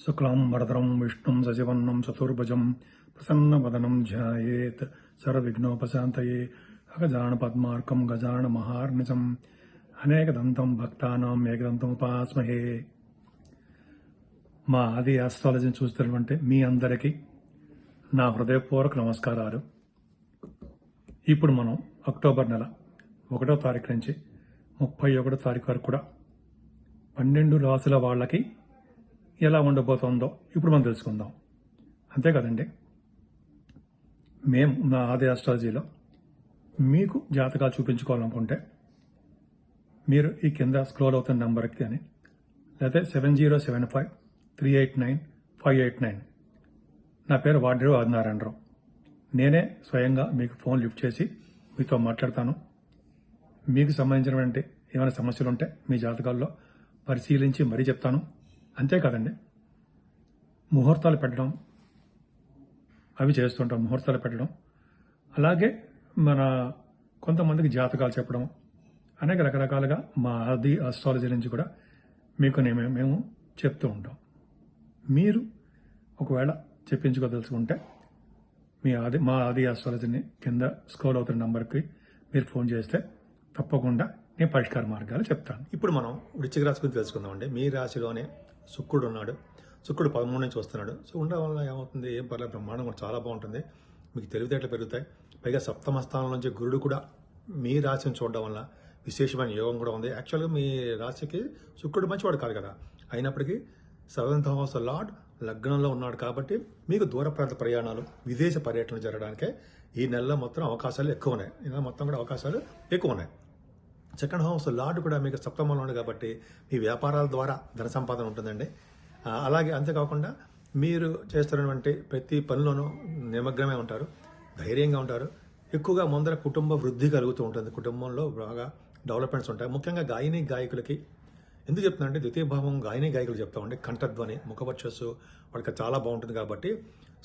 शुक्लांबरधरं विष्णुं सचिवन्नं चतुर्भुजं प्रसन्नवदनं ध्यायेत् सर्वविघ्नोपशान्तये अगजानपद्मार्कं गजाननमहार्निशम् అనేకదంతం భక్తానాం ఏకదంతం ఉపాస్మహే. మా ఆది ఆస్ట్రాలజీని చూస్తున్నటువంటి మీ అందరికీ నా హృదయపూర్వక నమస్కారాలు. ఇప్పుడు మనం అక్టోబర్ నెల 1వ తారీఖు నుంచి 31వ తారీఖు వరకు కూడా 12 రాసుల వాళ్ళకి ఎలా ఉండబోతుందో ఇప్పుడు మనం తెలుసుకుందాం. అంతే కదండి, మేము నా ఆది ఆస్ట్రాలజీలో మీకు జాతకాలు చూపించుకోవాలనుకుంటే మీరు ఈ కింద స్క్రోల్ అవుతున్న నెంబర్కి కానీ లేకపోతే 7075389589 నా పేరు వాడ్రేవు ఆదినారాయణరావు. నేనే స్వయంగా మీకు ఫోన్ లిఫ్ట్ చేసి మీతో మాట్లాడతాను. మీకు సంబంధించినటువంటి ఏమైనా సమస్యలు ఉంటే మీ జాతకాల్లో పరిశీలించి మరీ చెప్తాను. అంతేకాదండి, ముహూర్తాలు పెట్టడం అవి చేస్తుంటాం. ముహూర్తాలు పెట్టడం, అలాగే మన కొంతమందికి జాతకాలు చెప్పడం, అనేక రకరకాలుగా మా ఆది ఆస్ట్రాలజీ నుంచి కూడా మీకు మేము చెప్తూ ఉంటాం. మీరు ఒకవేళ చెప్పించుకోదలుచుకుంటే మా ఆది ఆస్ట్రాలజీని కింద స్క్రోల్ అవుతున్న నంబర్కి మీరు ఫోన్ చేస్తే తప్పకుండా నేను పరిష్కార మార్గాలు చెప్తాను. ఇప్పుడు మనం వృశ్చిక రాశి గురించి తెలుసుకుందామండి. మీ రాశిలోనే శుక్రుడు ఉన్నాడు. శుక్రుడు 13 నుంచి వస్తున్నాడు. సో ఉండడం వల్ల ఏమవుతుంది, ఏం పర్లేదు, బ్రహ్మాండం కూడా చాలా బాగుంటుంది. మీకు తెలివితేటలు పెరుగుతాయి. పైగా సప్తమ స్థానం నుంచి గురుడు కూడా మీ రాశిని చూడడం వల్ల విశేషమైన యోగం కూడా ఉంది. యాక్చువల్గా మీ రాశికి శుక్రుడు మంచివాడు కాదు కదా, అయినప్పటికీ 7th హౌస్ లార్డ్ లగ్నంలో ఉన్నాడు కాబట్టి మీకు దూర ప్రాంత ప్రయాణాలు, విదేశ పర్యటనలు జరగడానికే ఈ నెలలో మొత్తం అవకాశాలు ఎక్కువ ఉన్నాయి. ఈ నెల మొత్తం కూడా అవకాశాలు ఎక్కువ ఉన్నాయి. 2nd హౌస్ లార్డ్ కూడా మీకు సప్తమంలో ఉంది కాబట్టి మీ వ్యాపారాల ద్వారా ధన సంపాదన ఉంటుందండి. అలాగే అంతేకాకుండా మీరు చేస్తున్నటువంటి ప్రతి పనిలోనూ నిమగ్నమై ఉంటారు, ధైర్యంగా ఉంటారు. ఎక్కువగా ముందర కుటుంబ వృద్ధి కలుగుతూ ఉంటుంది. కుటుంబంలో బాగా డెవలప్మెంట్స్ ఉంటాయి. ముఖ్యంగా గాయని గాయకులకి ఎందుకు చెప్తున్నానంటే, ద్వితీయ భావం గాయని గాయకులు చెప్తామండి. కంఠధ్వని, ముఖవర్చస్సు వాళ్ళకి చాలా బాగుంటుంది కాబట్టి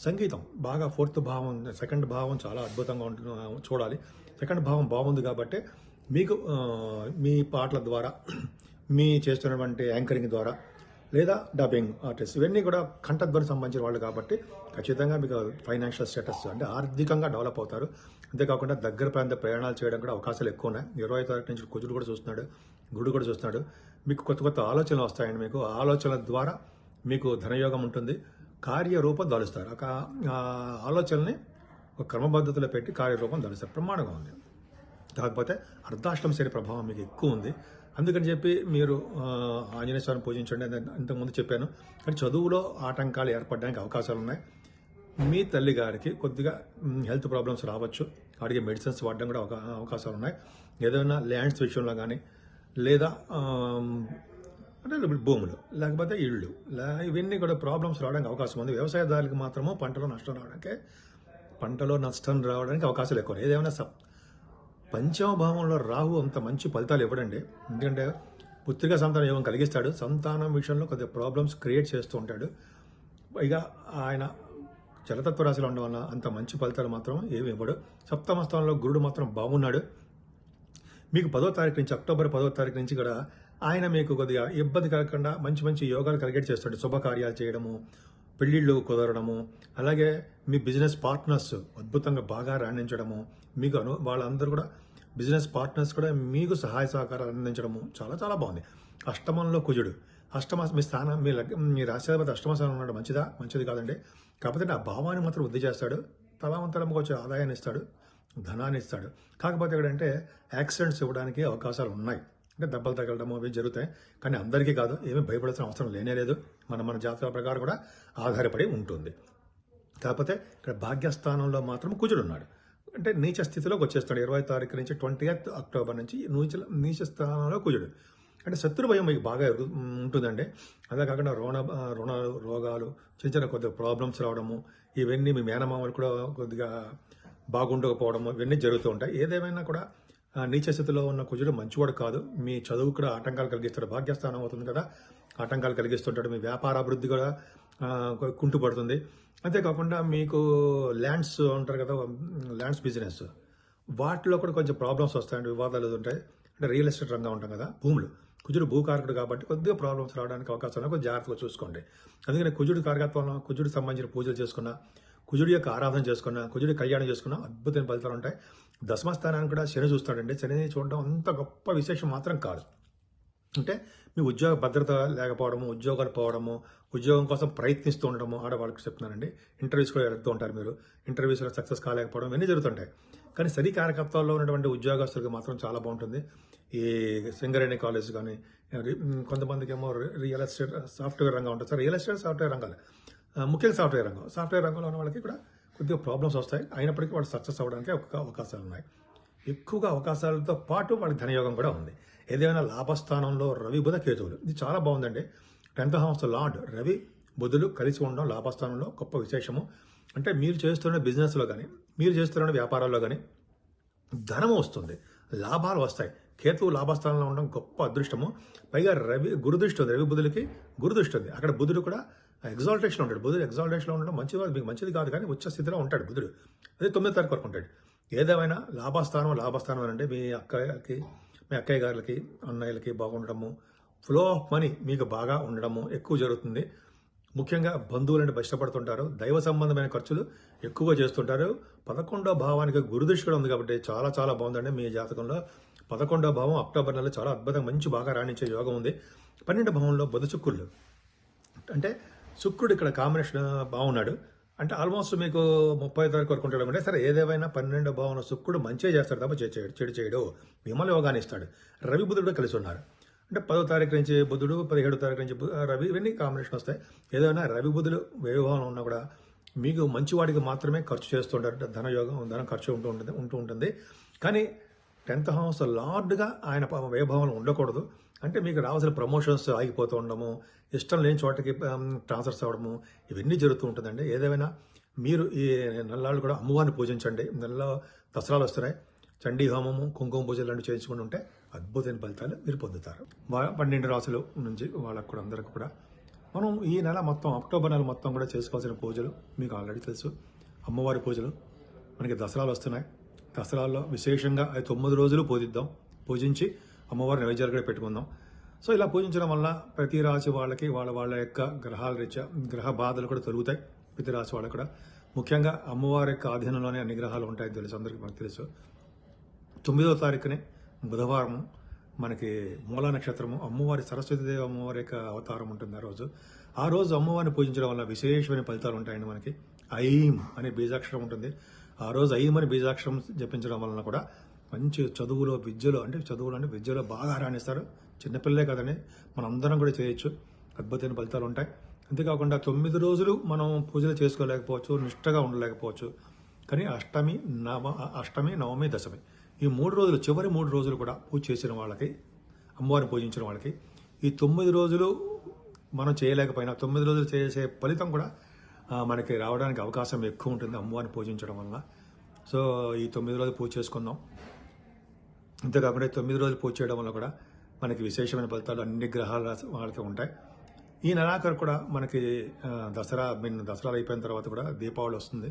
సంగీతం బాగా 4th భావం, 2nd భావం చాలా అద్భుతంగా ఉంటుంది, చూడాలి. 2nd భావం బాగుంది కాబట్టి మీకు మీ పాటల ద్వారా, మీ చేస్తున్నటువంటి యాంకరింగ్ ద్వారా, లేదా డబ్బింగ్ ఆర్టిస్ట్, ఇవన్నీ కూడా కంఠధ్వని సంబంధించిన వాళ్ళు కాబట్టి ఖచ్చితంగా మీకు ఫైనాన్షియల్ స్టేటస్ అంటే ఆర్థికంగా డెవలప్ అవుతారు. అంతేకాకుండా దగ్గర ప్రాంత ప్రయాణాలు చేయడం కూడా అవకాశాలు ఎక్కువ ఉన్నాయి. 20వ తారీఖు నుంచి కుజుడు కూడా చూస్తున్నాడు, గురుడు కూడా చూస్తున్నాడు. మీకు కొత్త కొత్త ఆలోచనలు వస్తాయండి. మీకు ఆలోచనల ద్వారా మీకు ధనయోగం ఉంటుంది. కార్యరూపం దాలుస్తారు. ఆ ఆలోచనల్ని ఒక క్రమపద్ధతిలో పెట్టి కార్యరూపం దాలుస్తారు. ప్రమాణంగా ఉంది. కాకపోతే అర్ధాష్టమ శని ప్రభావం మీకు ఎక్కువ ఉంది. అందుకని చెప్పి మీరు ఆంజనేయ స్వామిని పూజించండి అని ఇంతకుముందు చెప్పాను. కానీ చదువులో ఆటంకాలు ఏర్పడడానికి అవకాశాలు ఉన్నాయి. మీ తల్లి గారికి కొద్దిగా హెల్త్ ప్రాబ్లమ్స్ రావచ్చు. వాటికి మెడిసిన్స్ వాడడం కూడా అవకాశాలు ఉన్నాయి. ఏదైనా ల్యాండ్స్ విషయంలో కానీ, లేదా అంటే భూములు, లేకపోతే ఇళ్ళు, ఇవన్నీ కూడా ప్రాబ్లమ్స్ రావడానికి అవకాశం ఉంది. వ్యవసాయదారులకు మాత్రము పంటలో నష్టం రావడానికి అవకాశాలు ఎక్కువ. ఏదేమైనా పంచమ భావంలో రాహు అంత మంచి ఫలితాలు ఇవ్వడండి. ఎందుకంటే పుత్రిక సంతానం యోగం కలిగిస్తాడు. సంతానం విషయంలో కొద్దిగా ప్రాబ్లమ్స్ క్రియేట్ చేస్తూ ఉంటాడు. పైగా ఆయన జలతత్వ రాశిలో ఉండడం వల్ల అంత మంచి ఫలితాలు మాత్రం ఏమి ఇవ్వడు. సప్తమ స్థానంలో గురుడు మాత్రం బాగున్నాడు. మీకు 10వ తారీఖు నుంచి, అక్టోబర్ 10వ తారీఖు నుంచి కూడా ఆయన మీకు కొద్దిగా ఇబ్బంది కలగకుండా మంచి మంచి యోగాలు కలిగేట్ చేస్తాడు. శుభకార్యాలు చేయడము, పెళ్లిళ్ళు కుదరడము, అలాగే మీ బిజినెస్ పార్ట్నర్స్ అద్భుతంగా బాగా రాణించడము, మీకు వాళ్ళందరూ కూడా బిజినెస్ పార్ట్నర్స్ కూడా మీకు సహాయ సహకారాలు అందించడము చాలా చాలా బాగుంది. అష్టమంలో కుజుడు, మీ స్థానం, మీ రాష్ట్రాధిపతి అష్టమ స్థానం ఉన్నాడు. మంచిది కాదండి. కాకపోతే ఆ భావాన్ని మాత్రం వృద్ధి చేస్తాడు. తలవంతరంగా వచ్చే ఆదాయాన్ని ఇస్తాడు, ధనాన్ని ఇస్తాడు. కాకపోతే ఏంటంటే యాక్సిడెంట్స్ ఇవ్వడానికి అవకాశాలు ఉన్నాయి. అంటే దెబ్బలు తగలడము అవి జరుగుతాయి. కానీ అందరికీ కాదు, ఏమీ భయపడాల్సిన అవసరం లేనేలేదు. మన జాతక ప్రకారం కూడా ఆధారపడి ఉంటుంది. కాకపోతే ఇక్కడ భాగ్యస్థానంలో మాత్రం కుజుడు ఉన్నాడు. అంటే నీచ స్థితిలోకి వచ్చేస్తాడు. 20వ తారీఖు నుంచి 20th అక్టోబర్ నుంచి నీచ స్థానంలో కుజుడు. అంటే శత్రు భయం మీకు బాగా ఉంటుందండి. అదే కాకుండా రుణ రోగాలు, చిన్న కొద్దిగా ప్రాబ్లమ్స్ రావడము, ఇవన్నీ మీ మేనమామలు కూడా కొద్దిగా బాగుండకపోవడము, ఇవన్నీ జరుగుతూ ఉంటాయి. ఏదేమైనా కూడా నీచ స్థితిలో ఉన్న కుజుడు మంచివాడు కాదు. మీ చదువు కూడా ఆటంకాలు కలిగిస్తాడు. భాగ్యస్థానం అవుతుంది కదా, ఆటంకాలు కలిగిస్తుంటాడు. మీ వ్యాపార అభివృద్ధి కూడా కుంటుపడుతుంది. అంతేకాకుండా మీకు ల్యాండ్స్ ఉంటారు కదా, ల్యాండ్స్ బిజినెస్, వాటిలో కూడా కొంచెం ప్రాబ్లమ్స్ వస్తాయండి, వివాదాలు ఉంటాయి. అంటే రియల్ ఎస్టేట్ రంగం ఉంటాం కదా, భూములు, కుజుడు భూకారకుడు కాబట్టి కొద్దిగా ప్రాబ్లమ్స్ రావడానికి అవకాశం ఉన్నాయి, కొద్దిగా జాగ్రత్తగా చూసుకోండి. అందుకని కుజుడు కారకత్వంలో కుజుడికి సంబంధించిన పూజలు చేసుకున్నా, కుజుడి యొక్క ఆరాధన చేసుకున్నా, కుజుడి కళ్యాణం చేసుకున్నా అద్భుతమైన ఫలితాలు ఉంటాయి. దశమ స్థానాన్ని కూడా శని చూస్తాడండి. శనిని చూడడం అంత గొప్ప విశేషం మాత్రం కాదు. అంటే మీ ఉద్యోగ భద్రత లేకపోవడము, ఉద్యోగాలు పోవడము, ఉద్యోగం కోసం ప్రయత్నిస్తూ ఉండడము, ఆడవాళ్ళకి చెప్తున్నానండి. ఇంటర్వ్యూస్ కూడా వెళ్తూ ఉంటారు మీరు, ఇంటర్వ్యూస్లో సక్సెస్ కాలేకపోవడం ఇవన్నీ జరుగుతుంటాయి. కానీ శని కారకత్వాల్లో ఉన్నటువంటి ఉద్యోగస్తులకు మాత్రం చాలా బాగుంటుంది. ఈ సింగరేణి కాలేజ్ కానీ, కొంతమందికి ఏమో రియల్ ఎస్టేట్ సాఫ్ట్వేర్ రంగం ఉంటుంది సార్. రియల్ ఎస్టేట్ సాఫ్ట్వేర్ రంగాలు, ముఖ్యంగా సాఫ్ట్వేర్ రంగంలో ఉన్న వాళ్ళకి కూడా కొద్దిగా ప్రాబ్లమ్స్ వస్తాయి. అయినప్పటికీ వాళ్ళు సక్సెస్ అవ్వడానికి అవకాశాలు ఉన్నాయి. ఎక్కువగా అవకాశాలతో పాటు వాళ్ళకి ధనయోగం కూడా ఉంది. ఏదైనా లాభస్థానంలో రవి బుధ కేతువులు, ఇది చాలా బాగుందండి. 10th హౌస్ లార్డ్ రవి బుధులు కలిసి ఉండడం లాభస్థానంలో గొప్ప విశేషము. అంటే మీరు చేస్తున్న బిజినెస్లో కానీ, మీరు చేస్తున్న వ్యాపారాల్లో కానీ ధనము వస్తుంది, లాభాలు వస్తాయి. కేతువు లాభస్థానంలో ఉండడం గొప్ప అదృష్టము. పైగా గురుదృష్టి ఉంది, రవి బుధులకి గురుదృష్టి ఉంది. అక్కడ బుధుడు కూడా ఎగ్జాల్టేషన్ ఉంటాడు. బుధుడు ఎగ్జాల్టేషన్లో ఉండడం మంచిది, మీకు మంచిది కాదు, కానీ ఉచ్చ స్థితిలో ఉంటాడు బుధుడు. అదే 9వ తారీఖు వరకు ఉంటాడు. ఏదేమైనా లాభస్థానం అంటే మీ అక్కయ్య గారులకి, అన్నయ్యలకి బాగుండడము, ఫ్లో ఆఫ్ మనీ మీకు బాగా ఉండడము ఎక్కువ జరుగుతుంది. ముఖ్యంగా బంధువులంటే ఇష్టపడుతుంటారు. దైవ సంబంధమైన ఖర్చులు ఎక్కువగా చేస్తుంటారు. 11వ భావానికి గురుదృష్టి కూడా ఉంది కాబట్టి చాలా చాలా బాగుందండి. మీ జాతకంలో 11వ భావం అక్టోబర్ నెలలో చాలా అద్భుతంగా మంచి బాగా రాణించే యోగం ఉంది. 12వ భావంలో బుధ శుక్రులు, అంటే శుక్రుడు ఇక్కడ కాంబినేషన్ బాగున్నాడు. అంటే ఆల్మోస్ట్ మీకు 30వ తారీఖు వరకు ఉంటాడు. అంటే సరే ఏదేమైనా 12వ భావంలో శుక్రుడు మంచిగా చేస్తాడు తప్ప చెడు చేయడు, విమల యోగాన్ని ఇస్తాడు. రవి బుధుడు కలిసి ఉన్నారు. అంటే 10వ తారీఖు నుంచి బుధుడు, 17వ తారీఖు నుంచి రవి, ఇవన్నీ కాంబినేషన్ వస్తాయి. ఏదైనా రవి బుధులు వ్యవహారం ఉన్నా కూడా మీకు మంచివాడికి మాత్రమే ఖర్చు చేస్తుంటారు. ధనం ఖర్చు ఉంటూ ఉంటుంది. కానీ 10th హౌస్ లార్డ్గా ఆయన వైభవంలో ఉండకూడదు. అంటే మీకు రావాల్సిన ప్రమోషన్స్ ఆగిపోతూ ఉండడము, ఇష్టం లేని చోటకి ట్రాన్స్ఫర్స్ అవ్వడము, ఇవన్నీ జరుగుతూ ఉంటుందండి. ఏదేమైనా మీరు ఈ నెలలు కూడా అమ్మవారిని పూజించండి. నెలలో దసరాలు వస్తున్నాయి. చండీ హోమము, కుంకుమ పూజలు లాంటివి చేయించుకుని ఉంటే అద్భుతమైన ఫలితాలు మీరు పొందుతారు. 12 రాసులు నుంచి వాళ్ళకు కూడా అందరికీ కూడా మనం ఈ నెల మొత్తం అక్టోబర్ నెల మొత్తం కూడా చేసుకోవాల్సిన పూజలు మీకు ఆల్రెడీ తెలుసు. అమ్మవారి పూజలు, మనకి దసరాలు వస్తున్నాయి. దసరాల్లో విశేషంగా 9 రోజులు పూజించి అమ్మవారి నైవేద్యాలు కూడా పెట్టుకుందాం. సో ఇలా పూజించడం వల్ల ప్రతి రాశి వాళ్ళకి వాళ్ళ యొక్క గ్రహాల రీత్యా గ్రహ బాధలు కూడా తొలుగుతాయి. ప్రతి రాశి వాళ్ళకి కూడా ముఖ్యంగా అమ్మవారి యొక్క ఆధీనంలోనే అన్ని గ్రహాలు ఉంటాయని తెలుసు, అందరికీ మనకు తెలుసు. 9వ తారీఖునే బుధవారం మనకి మూలా నక్షత్రము, అమ్మవారి సరస్వతీదేవి అమ్మవారి యొక్క అవతారం ఉంటుంది ఆ రోజు అమ్మవారిని పూజించడం వల్ల విశేషమైన ఫలితాలు ఉంటాయండి. మనకి ఐం అనే బీజాక్షరం ఉంటుంది. ఆ రోజు ఐం అనే బీజాక్షరం జపించడం వలన కూడా మంచి విద్యలో బాగా రాణిస్తారు. చిన్నపిల్లలే కదండి, మనం అందరం కూడా చేయొచ్చు, అద్భుతమైన ఫలితాలు ఉంటాయి. అంతేకాకుండా 9 రోజులు మనం పూజలు చేసుకోలేకపోవచ్చు, నిష్టగా ఉండలేకపోవచ్చు. కానీ అష్టమి, నవమి, దశమి ఈ 3 రోజులు, చివరి 3 రోజులు కూడా పూజ చేసిన వాళ్ళకి, అమ్మవారిని పూజించిన వాళ్ళకి ఈ 9 రోజులు మనం చేయలేకపోయినా 9 రోజులు చేసే ఫలితం కూడా మనకి రావడానికి అవకాశం ఎక్కువ ఉంటుంది అమ్మవారిని పూజించడం వల్ల. సో ఈ 9 రోజులు పూజ చేసుకుందాం. అంతేకాకుండా 9 రోజులు పూజ చేయడం వల్ల కూడా మనకి విశేషమైన ఫలితాలు అన్ని గ్రహాల వాళ్ళకి ఉంటాయి. ఈ నెలాఖరు కూడా మనకి దసరా అయిపోయిన తర్వాత కూడా దీపావళి వస్తుంది,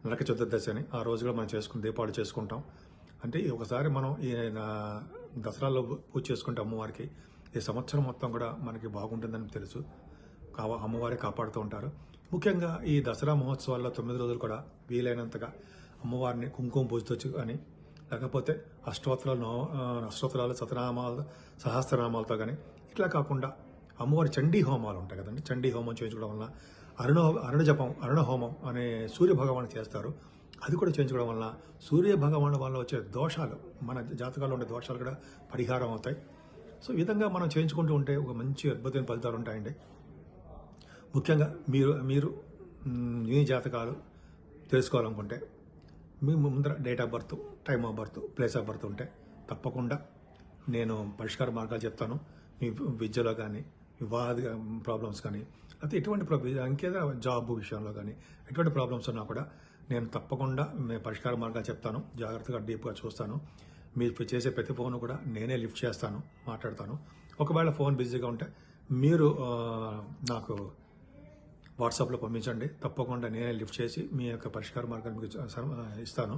నరక చతుర్దశి అని. ఆ రోజు కూడా మనం దీపావళి చేసుకుంటాం. అంటే ఒకసారి మనం ఈ దసరాలో పూజ చేసుకుంటే అమ్మవారికి ఈ సంవత్సరం మొత్తం కూడా మనకి బాగుంటుందని తెలుసు. అమ్మవారి కాపాడుతూ ఉంటారు. ముఖ్యంగా ఈ దసరా మహోత్సవాల్లో 9 రోజులు కూడా వీలైనంతగా అమ్మవారిని కుంకుమ పూజతో కానీ, లేకపోతే అష్టోత్తరాలు, సహస్రనామాలతో కానీ, ఇట్లా కాకుండా అమ్మవారి చండీ హోమాలు ఉంటాయి కదండి. చండీ హోమం చేయించుకోవడం వల్ల అరుణ హోమం అనే సూర్య భగవాన్ చేస్తారు. అది కూడా చేయించుకోవడం వల్ల సూర్య భగవాన్ వల్ల వచ్చే దోషాలు, మన జాతకాల్లో ఉండే దోషాలు కూడా పరిహారం అవుతాయి. సో ఈ విధంగా మనం చేయించుకుంటూ ఉంటే ఒక మంచి అద్భుతమైన ఫలితాలు ఉంటాయండి. ముఖ్యంగా మీరు మీ జాతకాలు తెలుసుకోవాలనుకుంటే మీ ముందర date of birth, time of birth, place of birth ఉంటే తప్పకుండా నేను పరిష్కార మార్గాలు చెప్తాను. మీ విద్యలో కానీ, వివాహ ప్రాబ్లమ్స్ కానీ, లేకపోతే ఎటువంటి ఇంకేదో జాబ్ విషయంలో కానీ ఎటువంటి ప్రాబ్లమ్స్ ఉన్నా కూడా నేను తప్పకుండా పరిష్కార మార్గాలు చెప్తాను. జాగ్రత్తగా డీప్గా చూస్తాను. మీరు చేసే ప్రతి ఫోన్ కూడా నేనే లిఫ్ట్ చేస్తాను, మాట్లాడతాను. ఒకవేళ ఫోన్ బిజీగా ఉంటే మీరు నాకు వాట్సాప్లో పంపించండి. తప్పకుండా నేనే లిఫ్ట్ చేసి మీ యొక్క పరిష్కార మార్గాన్ని మీకు ఇస్తాను.